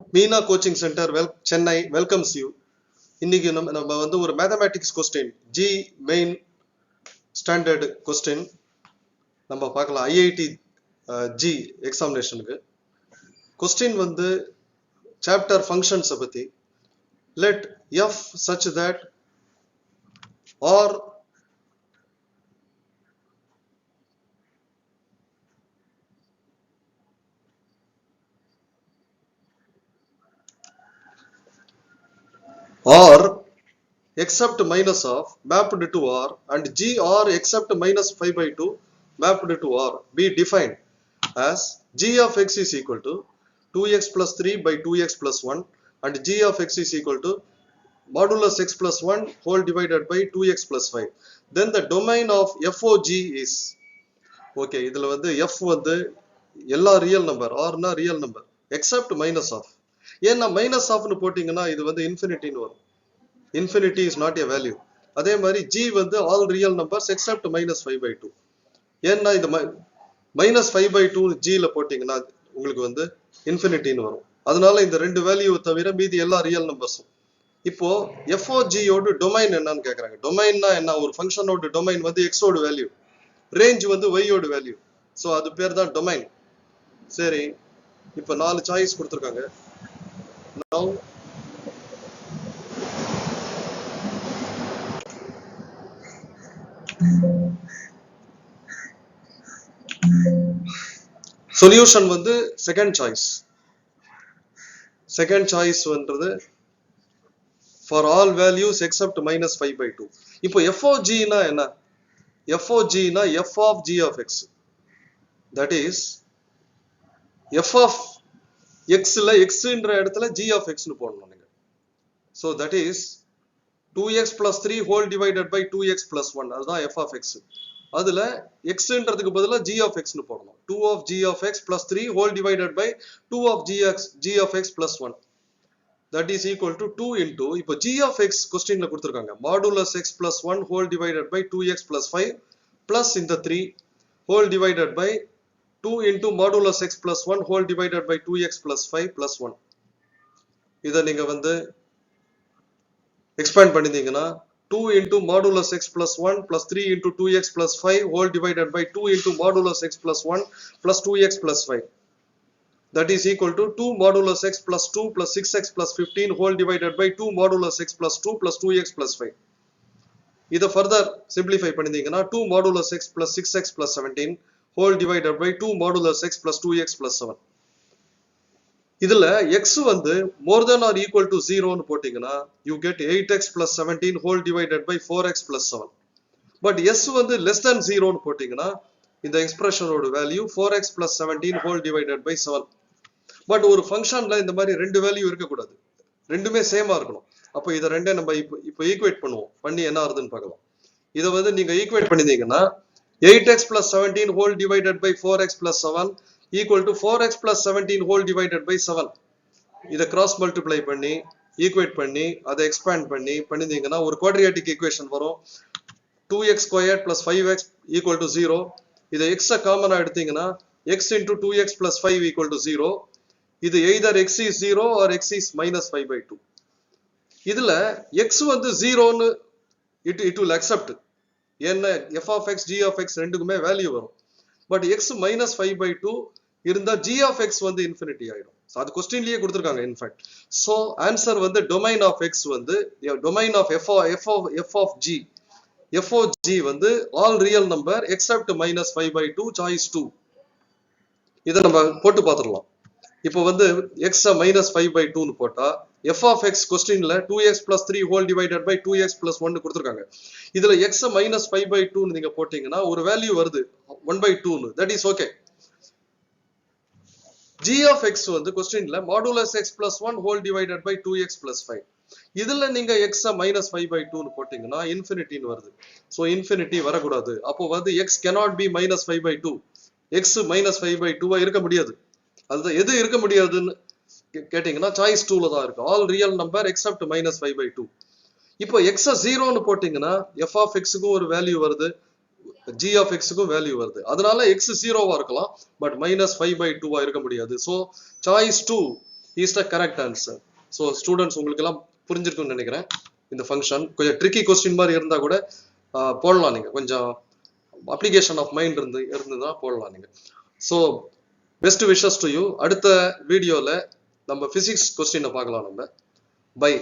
Meena Coaching Center, Chennai welcomes you. இன்னைக்கு நம்ம வந்து ஒரு mathematics question G main standard question நம்ம பார்க்கலாம். ஐஐடி ஜி எக்ஸாமினேஷனுக்கு கொஸ்டின் வந்து சாப்டர் ஃபங்க்ஷன்ஸை பற்றி. Let F such that R or except minus of mapped to R and G or except minus 5 by 2 mapped to R be defined as G of x is equal to 2x plus 3 by 2x plus 1 and G of x is equal to modulus x plus 1 whole divided by 2x plus 5. Then the domain of FOG is okay. இதில் வந்து F வந்து எல்லா real number, ஆர்னா real number except minus half. ஏன்னா minus ஆஃப்னு போட்டிங்கன்னா இது வந்து இன்ஃபினிட்டின்னு வரும். Infinity is not a value. அதே மாதிரி ஜி வந்து all real numbers except minus 5 by 2. ஏன்னா இது மைனஸ் 5 by 2 ஜியில் போட்டிங்கன்னா உங்களுக்கு வந்து இன்ஃபினிட்டின்னு வரும். அதனால இந்த ரெண்டு வேல்யூவை தவிர மீதி எல்லா ரியல் நம்பர்ஸும். இப்போ எஃப்ஓஜியோட டொமைன் என்னன்னு கேட்குறாங்க. டொமைன்னா என்ன? ஒரு ஃபங்க்ஷனோட டொமைன் வந்து எக்ஸோட வேல்யூ, ரேஞ்ச் வந்து ஒய்யோட வேல்யூ. ஸோ அது பேர் தான் டொமைன். சரி, இப்போ 4 சாய்ஸ் கொடுத்துருக்காங்க. Now சொல்யூஷன் வந்து செகண்ட் சாய்ஸ் வந்துறது for all values except minus 5 by 2. இப்போ FOG னா என்ன? FOG னா f of g of x, that is f of x ல x ன்ற இடத்துல g of x னு போடணும் நீங்க. so that is 2x plus 3 whole divided by 2x plus 1, அதுதான் f of x. அதுல x ன்றதுக்கு பதிலா g of x னு போடணும். 2 of g of x plus 3 whole divided by 2 of g of x plus 1, that is equal to 2 into, இப்போ g of x கொஸ்டின்ல கொடுத்திருக்காங்க, modulus x plus 1 whole divided by 2x plus 5 plus இந்த 3 whole divided by 2 into modulus x plus 1 whole divided by 2x plus 5 plus 1. இதை நீங்க வந்து expand பண்ணிட்டீங்கன்னா 2 into modulus x plus 1 plus 3 into 2x plus 5 whole divided by 2 into modulus x plus 1 plus 2x plus 5, that is equal to 2 modulus x plus 2 plus 6x plus 15 whole divided by 2 modulus x plus 2 plus 2x plus 5. இதை further simplify பண்ணிட்டீங்கன்னா 2 modulus x plus 6x plus 17 whole divided by 2 modulus x plus 2x plus 7. இதுல x வந்து more than or equal to 0 னு போட்டீங்கன்னா you get 8x plus 17 whole divided by 4x plus 7. but s வந்து less than 0 னு போட்டீங்கன்னா இந்த எக்ஸ்பிரஷனோட value 4x plus 17 whole divided by 7. But ஒரு ஃபங்க்ஷன்ல இந்த மாதிரி ரெண்டு வேல்யூ இருக்கக்கூடாது, ரெண்டுமே சேமா இருக்கணும். அப்போ இதை ரெண்டே நம்ம இப்போ ஈக்குவேட் பண்ணுவோம். பண்ணி என்ன ஆகுதுன்னு பார்க்கலாம். இதை வந்து நீங்க ஈக்குவேட் பண்ணிட்டீங்கன்னா 8x plus 17 whole divided by 4x plus 7 equal to 4x plus 17 whole divided by 7. இதை கிராஸ் மல்டிப்ளை பண்ணி ஈக்குவேட் பண்ணி அதை எக்ஸ்பேண்ட் பண்ணி பண்ணிட்டீங்கன்னா ஒரு குவாட்ரியாட்டிக் ஈக்குவேஷன் வரும். 2x squared plus 5x equal to 0. இதை x காமனா எடுத்தீங்கன்னா x into 2x plus 5 equal to 0. இது either x is 0 or x is minus 5 by 2. இதுல x வந்து 0 னு it will accept. ஏன்னா f of x g of x ரெண்டுக்குமே value வரும். பட் x minus 5 by 2 இருந்தா g of x வந்து infinity ஆயிடும். அது கொஸ்டின்லயே கொடுத்திருக்காங்க இன்ஃபேக்ட். சோ ஆன்சர் வந்து டொமைன் ஆஃப் x வந்து domain of f of g FOG வந்து all real number except minus 5 by 2 choice 2. இதை நம்ம போட்டு பார்த்துடலாம். இப்போ வந்து x minus 5 by 2 னு போட்டா f of x கொஸ்டின்ல 2x plus 3 whole divided by 2x plus 1 னு கொடுத்திருக்காங்க. இதுல x minus 5 by 2 னு நீங்க போட்டீங்கன்னா ஒரு வேல்யூ வருது 1 by 2 னு, that is okay. g of x வந்து கொஸ்டின்ல modulus x plus 1 whole divided by 2x plus 5. இதுல நீங்க x minus 5 by 2 னு போட்டீங்கன்னா இன்ஃபினிட்டி னு வருது. சோ இன்ஃபினிட்டி வரக்கூடாது. அப்போ வந்து x cannot be minus 5 by 2. x minus 5 by 2 இருக்க முடியாது. அதுதான் எது இருக்க முடியாதுன்னு கேட்டீங்கன்னா சாய்ஸ் 2ல தான் இருக்கு. All real number except minus 5 by 2. இப்போ x 0 னு போட்டீங்கன்னா f of x க்கு ஒரு வேல்யூ வருது, g of x க்கும் வேல்யூ வருது. அதனால x 0வா இருக்கலாம், பட் minus 5 by 2வா இருக்க முடியாது. So choice 2 is the correct answer. So students உங்களுக்கு எல்லாம் புரிஞ்சிருக்கும்னு நினைக்கிறேன் இந்த ஃபங்க்ஷன். கொஞ்சம் ட்ரிக்கி கொஸ்டின் மாதிரி இருந்தா கூட போடலாம் நீங்க, கொஞ்சம் அப்ளிகேஷன் ஆஃப் மைண்ட் இருந்ததுன்னா போடலாம் நீங்க. So best wishes to you. அடுத்த வீடியோல நம்ம பிசிக்ஸ் கொஸ்டினை பார்க்கலாம் நம்ம. பை.